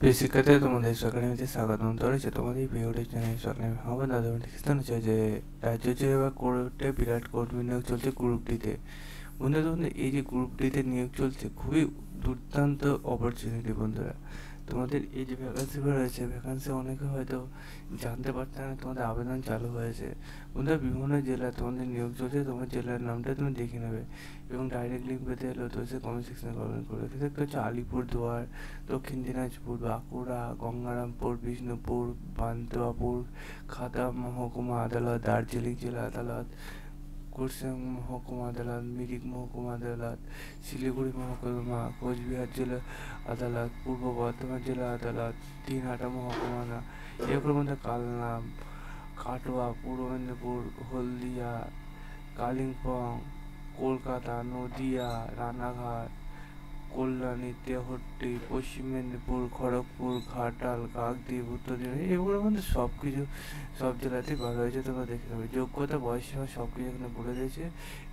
প্রিয় শিক্ষার্থীরা, তোমাদের সরকারি ম্যাচে স্বাগতম। রয়েছে তোমাদের এই ভিডিওটি চ্যানেল সরকারি হবে না স্থান হচ্ছে যে রাজ্য জুড়ে বা কোর্টে বিরাট কর্মী নিয়োগ চলছে গ্রুপ ডিতে। বন্ধুরা, তোমাদের এই যে গ্রুপ ডিতে নিয়োগ চলছে খুবই দুর্দান্ত অপরচুনিটি। বন্ধুরা, তোমাদের এই যে ভ্যাকান্সি রয়েছে, ভ্যাকান্সি অনেকে হয়তো জানতে পারছে না তোমাদের আবেদন চালু হয়েছে। বন্ধুরা, বিভিন্ন জেলায় তোমাদের নিয়োগ চলছে, তোমার জেলার নামটা তুমি দেখে নেবে এবং ডাইরেক্ট লিঙ্ক পেতে হলে তো সে কমেন্ট সেকশনে কমেন্ট করবে। দেখতে হচ্ছে আলিপুরদুয়ার, দক্ষিণ দিনাজপুর, বাঁকুড়া, গঙ্গারামপুর, বিষ্ণুপুর, পান্তুয়াপুর, খাতা মহকুমা আদালত, দার্জিলিং জেলা আদালত, কুরসেং মহকুমা আদালত, মিরিক মহকুমা আদালত, শিলিগুড়ি মহকুমা, কোচবিহার জেলা আদালত, পূর্ব বর্ধমান জেলা আদালত, দিনহাটা মহকুমা এগুলোর মধ্যে কালনাম, কাটোয়া, পূর্ব মেদিনীপুর, হলদিয়া, কালিম্পং, কলকাতা, নদিয়া, রানাঘাট, কল্যাণী, তেহট্টি, পশ্চিম মেদিনীপুর, খড়গপুর, ঘাটাল, কাকদ্বীপ, উত্তর দিনাজপুর, এগুলোর মধ্যে সব জেলাতেই ভালো হয়েছে। তোমরা দেখে নেবে যোগ্যতা, বয়স সীমা সব কিছু এখানে বলে দিয়েছে।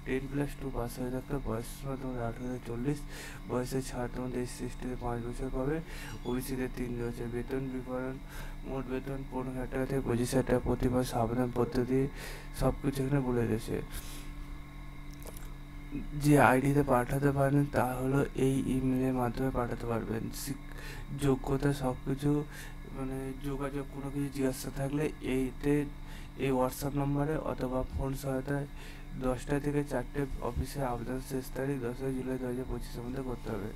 10+2 পাস হয়ে থাকতে বয়স সীমা তোমাদের 18 থেকে 40, বয়সের ছাড় তোমাদের SC/ST 5 বছর পাবে, ওবিসিতে 3 বছর। বেতন বিবরণ, মোট বেতন 15,000 টাকা থেকে 25,000 টাকা প্রতি মাস। আবেদন পদ্ধতি সব কিছু এখানে বলে দিয়েছে। যে আইডিতে পাঠাতে পারেন তা হলো এই ইমেলের মাধ্যমে পাঠাতে পারবেন। যোগ্যতা সব কিছু মানে যোগাযোগ কোনো কিছু জিজ্ঞাসা থাকলে এই হোয়াটসঅ্যাপ নম্বরে অথবা ফোন সহায়তায় 10টা থেকে 4টে অফিসে আবেদন শেষ তারিখ 10 জুলাই 2025-এর মধ্যে করতে হবে।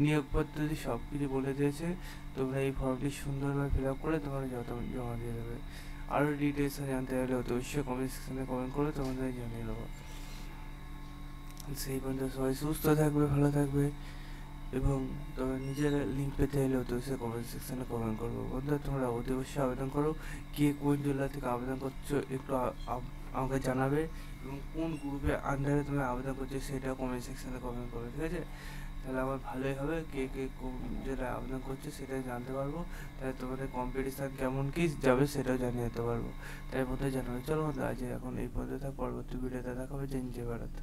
নিয়োগ পদ্ধতি সব কিছু বলে দিয়েছে। তোমরা এই ফর্মটি সুন্দরভাবে ফিল আপ করে তোমরা জমা দিয়ে দেবে। আরও ডিটেলস জানতে হলে অবশ্যই কমেন্ট সেকশনে কমেন্ট করে তোমাদের জানিয়ে দেবো। সেই পর্যন্ত সবাই সুস্থ থাকবে, ভালো থাকবে এবং তোমরা নিজের লিঙ্ক পেতে হলে অবশ্যই কমেন্ট সেকশনে কমেন্ট করবো। বন্ধুরা, তোমরা অবশ্যই আবেদন করো। কে কোন জেলা থেকে আবেদন করছো একটু আমাকে জানাবে এবং কোন গ্রুপে আন্ডারে তুমি আবেদন করছো সেটা কমেন্ট সেকশনে কমেন্ট করবে, ঠিক আছে? তাহলে আমার ভালোই হবে, কে কোন জেলায় আবেদন করছে সেটা জানতে পারবো। তাহলে তোমাদের কম্পিটিশান কেমন কি যাবে সেটাও জানিয়ে দিতে পারবো। তাই বন্ধু জানাবে। চলো বন্ধু, আজ এখন এই পর্যন্ত, পরবর্তী ভিডিওতে দেখা হবে। জয় ভারত।